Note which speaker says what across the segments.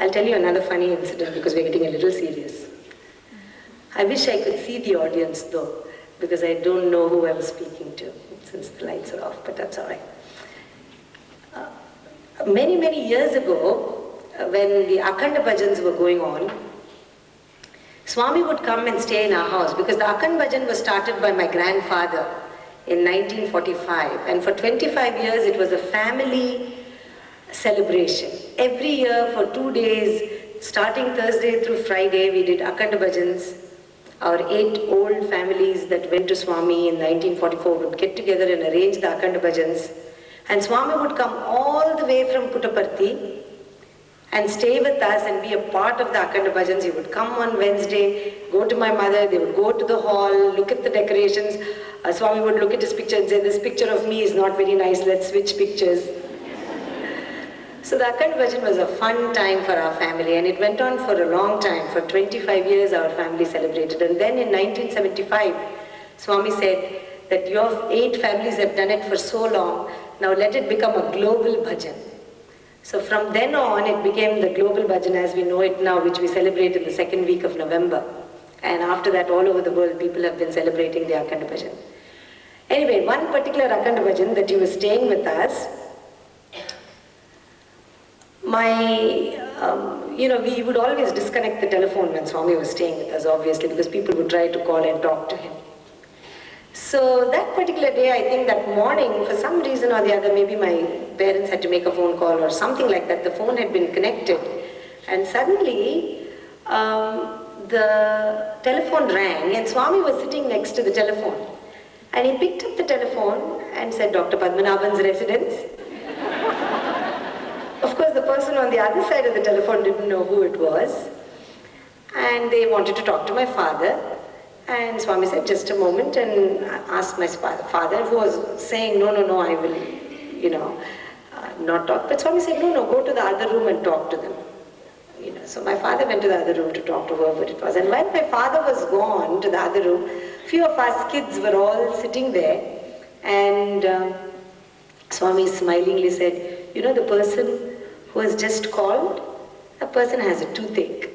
Speaker 1: I'll tell you another funny incident because we're getting a little serious. I wish I could see the audience though, because I don't know who I'm speaking to since the lights are off, but that's all right. Many, many years ago, when the Akhanda Bhajans were going on, Swami would come and stay in our house because the Akhanda Bhajan was started by my grandfather in 1945, and for 25 years it was a family celebration. Every year for 2 days, starting Thursday through Friday, we did Akhanda Bhajans. Our 8 old families that went to Swami in 1944 would get together and arrange the Akhanda Bhajans. And Swami would come all the way from Puttaparthi and stay with us and be a part of the Akhanda Bhajans. He would come on Wednesday, go to my mother, they would go to the hall, look at the decorations. Swami would look at his picture and say, this picture of me is not very nice, let's switch pictures. So the Akhanda Bhajan was a fun time for our family, and it went on for a long time. For 25 years our family celebrated. And then in 1975, Swami said that your 8 families have done it for so long, now let it become a global bhajan. So from then on it became the global bhajan as we know it now, which we celebrate in the 2nd week of November. And after that all over the world people have been celebrating the Akhanda Bhajan. Anyway, one particular Akhanda Bhajan that he was staying with us, we would always disconnect the telephone when Swami was staying with us, obviously, because people would try to call and talk to him. So that particular day, I think that morning, for some reason or the other, maybe my parents had to make a phone call or something like that, the phone had been connected, and suddenly the telephone rang and Swami was sitting next to the telephone. And he picked up the telephone and said, Dr. Padmanabhan's residence. Of course, the person on the other side of the telephone didn't know who it was. And they wanted to talk to my father. And Swami said, just a moment, and asked my father, who was saying, no, I will, not talk. But Swami said, no, go to the other room and talk to them. So my father went to the other room to talk to whoever it was. And when my father was gone to the other room, few of us kids were all sitting there, and Swami smilingly said, the person who has just called, that person has a toothache.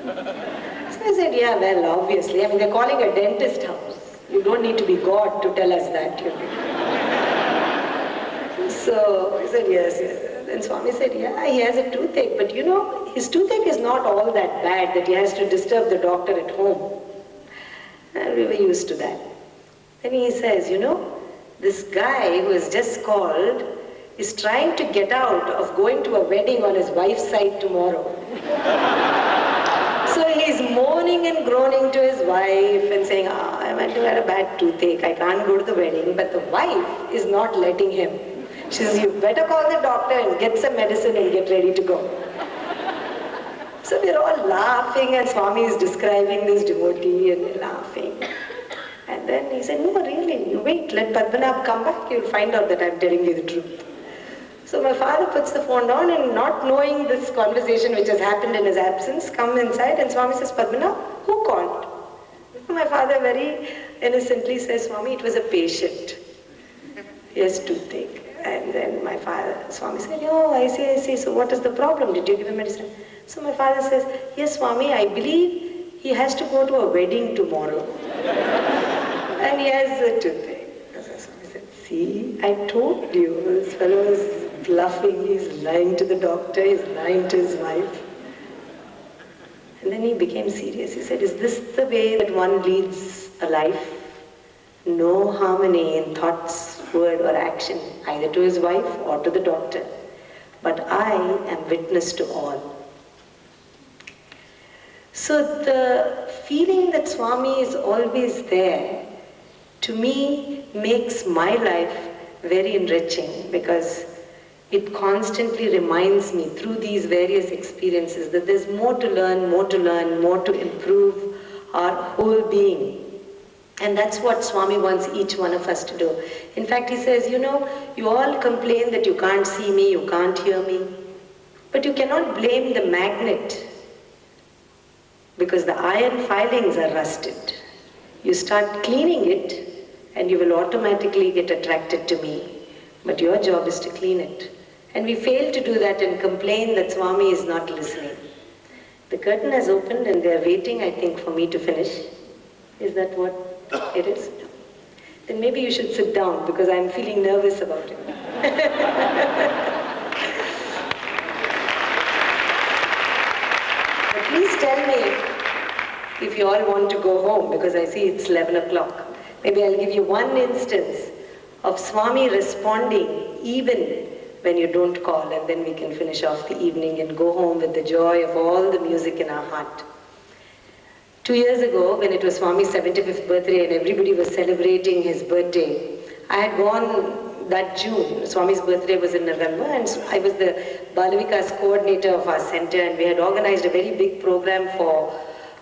Speaker 1: So I said, yeah, well, obviously. They're calling a dentist house. You don't need to be God to tell us that, So I said, yes. Then Swami said, yeah, he has a toothache, but his toothache is not all that bad that he has to disturb the doctor at home. And we were used to that. Then he says, this guy who has just called is trying to get out of going to a wedding on his wife's side tomorrow. So he's moaning and groaning to his wife and saying, I went to have a bad toothache, I can't go to the wedding. But the wife is not letting him. She says, you better call the doctor and get some medicine and get ready to go. So we're all laughing, and Swami is describing this devotee and we're laughing. And then he said, no, really, you wait, let Padmanabh come back, you'll find out that I'm telling you the truth. So my father puts the phone down, and not knowing this conversation which has happened in his absence, comes inside and Swami says, Padmanabh, who called? My father very innocently says, Swami, it was a patient. He has toothache. And then Swami said, oh, I see. So what is the problem? Did you give him medicine? So my father says, yes, Swami, I believe he has to go to a wedding tomorrow. And he has a toothache. So Swami said, see, I told you, this fellow is bluffing, he's lying to the doctor, he's lying to his wife. And then he became serious. He said, is this the way that one leads a life? No harmony in thoughts, word or action, either to his wife or to the doctor. But I am witness to all. So the feeling that Swami is always there, to me, makes my life very enriching, because it constantly reminds me through these various experiences that there's more to learn, more to improve our whole being. And that's what Swami wants each one of us to do. In fact, he says, you all complain that you can't see me, you can't hear me. But you cannot blame the magnet, because the iron filings are rusted. You start cleaning it and you will automatically get attracted to me. But your job is to clean it. And we fail to do that and complain that Swami is not listening. The curtain has opened and they are waiting, I think, for me to finish. Is that what it is? Then maybe you should sit down because I'm feeling nervous about it. But please tell me if you all want to go home, because I see it's 11 o'clock. Maybe I'll give you one instance of Swami responding even when you don't call, and then we can finish off the evening and go home with the joy of all the music in our heart. 2 years ago, when it was Swami's 75th birthday and everybody was celebrating his birthday, I had gone that June. Swami's birthday was in November, and I was the Balavikas coordinator of our center, and we had organized a very big program for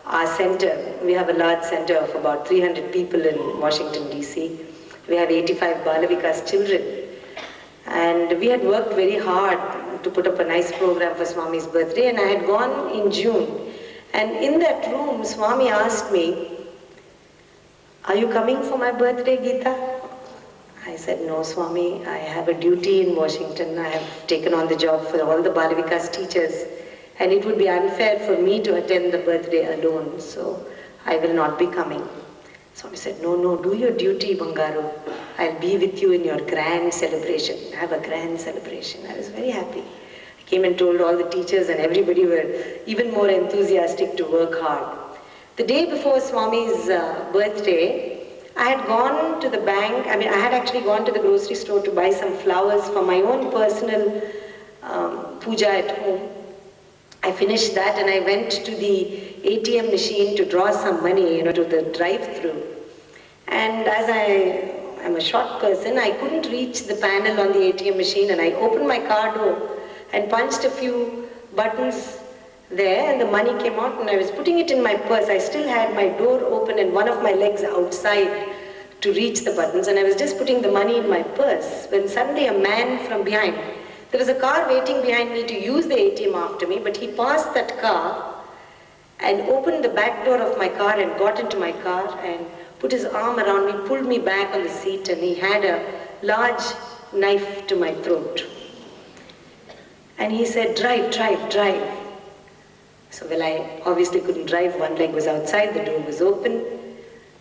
Speaker 1: our center. We have a large center of about 300 people in Washington, DC. We have 85 Balavikas children. And we had worked very hard to put up a nice program for Swami's birthday, and I had gone in June. And in that room, Swami asked me, "Are you coming for my birthday, Gita?" I said, "No, Swami, I have a duty in Washington. I have taken on the job for all the Balavikas teachers, and it would be unfair for me to attend the birthday alone, so I will not be coming." Swami said, "No, do your duty, Bangaru. I'll be with you in your grand celebration. Have a grand celebration." I was very happy. I came and told all the teachers, and everybody were even more enthusiastic to work hard. The day before Swami's birthday, I had gone to the bank. I had actually gone to the grocery store to buy some flowers for my own personal puja at home. I finished that and I went to the ATM machine to draw some money, to the drive-through. And as I'm a short person, I couldn't reach the panel on the ATM machine, and I opened my car door and punched a few buttons there, and the money came out, and I was putting it in my purse. I still had my door open and one of my legs outside to reach the buttons, and I was just putting the money in my purse when suddenly a man from behind, there was a car waiting behind me to use the ATM after me, but he passed that car and opened the back door of my car and got into my car and put his arm around me, pulled me back on the seat, and he had a large knife to my throat. And he said, drive. So, I obviously couldn't drive. One leg was outside, the door was open.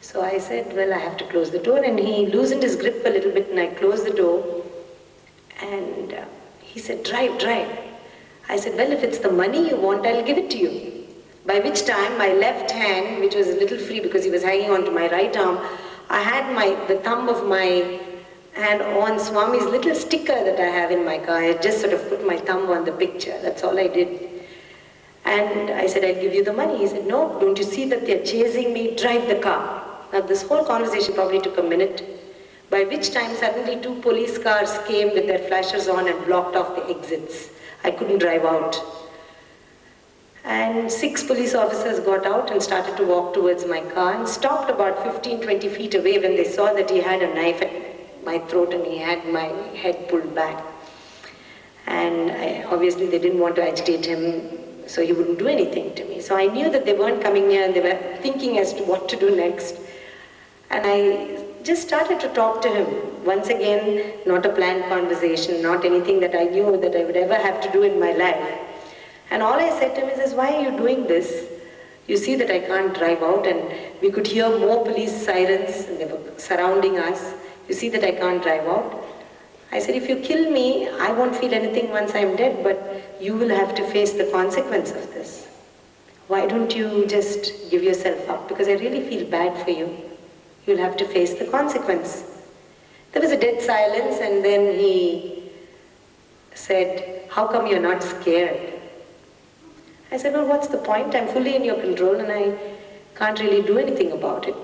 Speaker 1: So I said, I have to close the door. And he loosened his grip a little bit, and I closed the door. And he said, drive. I said, if it's the money you want, I'll give it to you. By which time, my left hand, which was a little free because he was hanging on to my right arm, I had the thumb of my hand on Swami's little sticker that I have in my car. I just sort of put my thumb on the picture. That's all I did. And I said, I'll give you the money. He said, no, don't you see that they're chasing me? Drive the car. Now, this whole conversation probably took a minute, by which time suddenly 2 police cars came with their flashers on and blocked off the exits. I couldn't drive out. And 6 police officers got out and started to walk towards my car and stopped about 15-20 feet away when they saw that he had a knife at my throat and he had my head pulled back. And obviously they didn't want to agitate him, so he wouldn't do anything to me. So I knew that they weren't coming near and they were thinking as to what to do next. And I just started to talk to him. Once again, not a planned conversation, not anything that I knew that I would ever have to do in my life. And all I said to him is, why are you doing this? You see that I can't drive out, and we could hear more police sirens and they were surrounding us. You see that I can't drive out. I said, if you kill me, I won't feel anything once I'm dead, but you will have to face the consequence of this. Why don't you just give yourself up? Because I really feel bad for you. You'll have to face the consequence. There was a dead silence, and then he said, how come you're not scared? I said, what's the point? I'm fully in your control and I can't really do anything about it.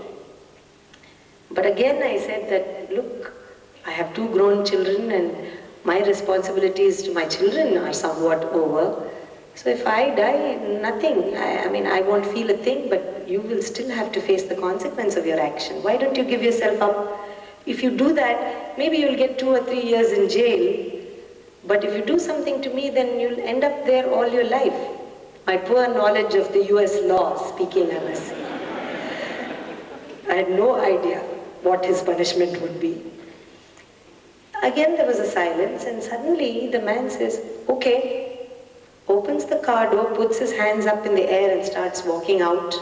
Speaker 1: But again I said that, look, I have 2 grown children and my responsibilities to my children are somewhat over. So if I die, nothing. I won't feel a thing, but you will still have to face the consequence of your action. Why don't you give yourself up? If you do that, maybe you'll get 2 or 3 years in jail. But if you do something to me, then you'll end up there all your life. My poor knowledge of the US law, speaking MSc. I had no idea what his punishment would be. Again there was a silence, and suddenly the man says, okay, opens the car door, puts his hands up in the air and starts walking out,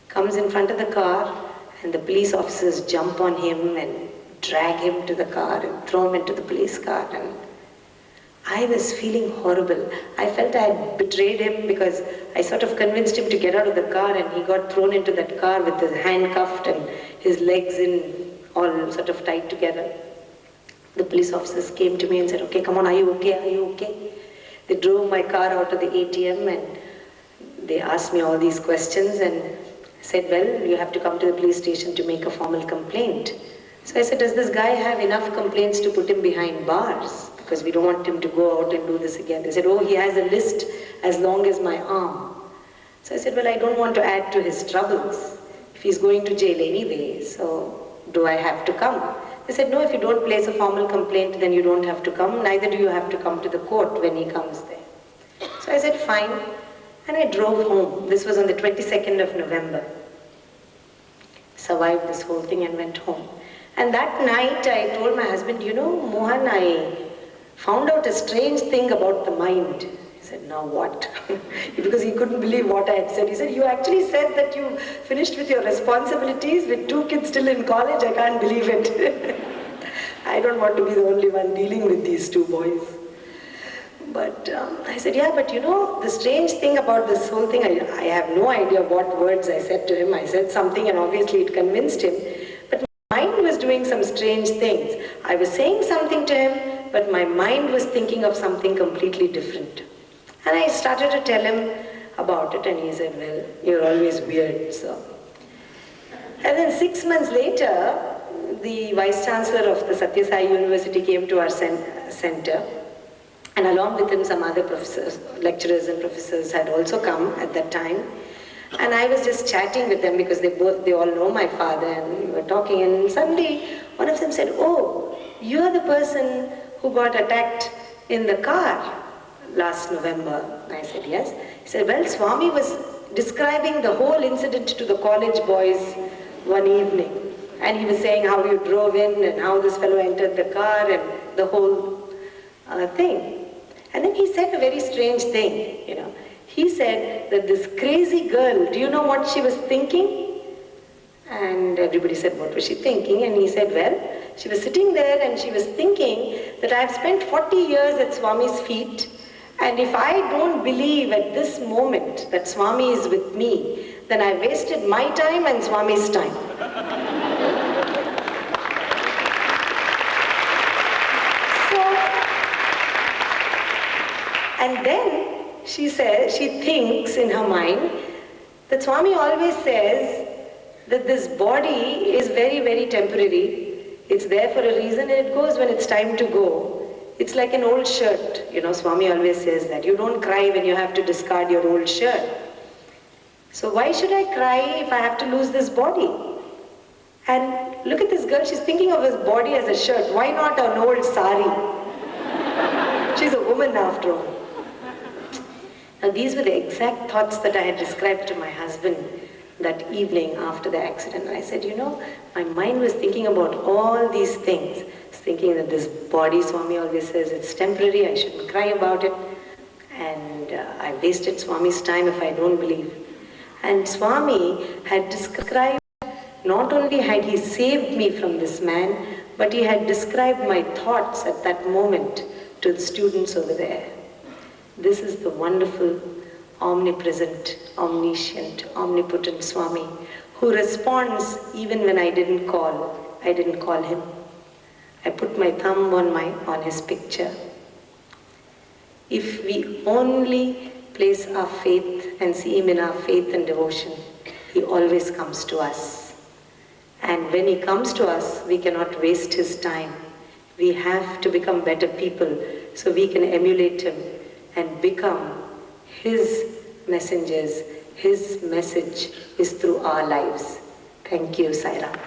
Speaker 1: comes in front of the car, and the police officers jump on him and drag him to the car and throw him into the police car. And I was feeling horrible. I felt I had betrayed him because I sort of convinced him to get out of the car, and he got thrown into that car with his handcuffed and his legs in all sort of tied together. The police officers came to me and said, okay, come on, are you okay? Are you okay? They drove my car out of the ATM and they asked me all these questions, and I said, well, you have to come to the police station to make a formal complaint. So I said, does this guy have enough complaints to put him behind bars? Because we don't want him to go out and do this again. They said, oh, he has a list as long as my arm. So I said, well, I don't want to add to his troubles if he's going to jail anyway, so do I have to come? They said, no, if you don't place a formal complaint, then you don't have to come. Neither do you have to come to the court when he comes there. So I said, fine. And I drove home. This was on the 22nd of November. Survived this whole thing and went home. And that night I told my husband, you know, Mohan, I found out a strange thing about the mind. He said, now what? Because he couldn't believe what I had said. He said, you actually said that you finished with your responsibilities with 2 kids still in college. I can't believe it. I don't want to be the only one dealing with these 2 boys. But I said, yeah, but you know, the strange thing about this whole thing, I have no idea what words I said to him. I said something and obviously it convinced him. But my mind was doing some strange things. I was saying something to him, but my mind was thinking of something completely different. And I started to tell him about it, and he said, well, you're always weird, so. And then 6 months later, the Vice Chancellor of the Satya Sai University came to our center, and along with him some other professors, lecturers and professors had also come at that time. And I was just chatting with them because they all know my father, and we were talking, and suddenly one of them said, oh, you're the person who got attacked in the car last November. I said, yes. He said, well, Swami was describing the whole incident to the college boys one evening. And he was saying how you drove in and how this fellow entered the car and the whole thing. And then he said a very strange thing, you know. He said that this crazy girl, do you know what she was thinking? And everybody said, what was she thinking? And he said, well, she was sitting there and she was thinking that I've spent 40 years at Swami's feet, and if I don't believe at this moment that Swami is with me, then I wasted my time and Swami's time. And then she says, she thinks in her mind that Swami always says that this body is very, very temporary. It's there for a reason and it goes when it's time to go. It's like an old shirt. You know, Swami always says that. You don't cry when you have to discard your old shirt. So why should I cry if I have to lose this body? And look at this girl, she's thinking of his body as a shirt. Why not an old sari? She's a woman after all. Now these were the exact thoughts that I had described to my husband that evening after the accident. I said, you know, my mind was thinking about all these things. I was thinking that this body, Swami always says, it's temporary, I shouldn't cry about it. And I wasted Swami's time if I don't believe. And Swami had described, not only had he saved me from this man, but he had described my thoughts at that moment to the students over there. This is the wonderful, omnipresent, omniscient, omnipotent Swami who responds even when I didn't call him. I put my thumb on his picture. If we only place our faith and see him in our faith and devotion, he always comes to us. And when he comes to us, we cannot waste his time. We have to become better people so we can emulate him and become his messengers. His message is through our lives. Thank you, Sai Ram.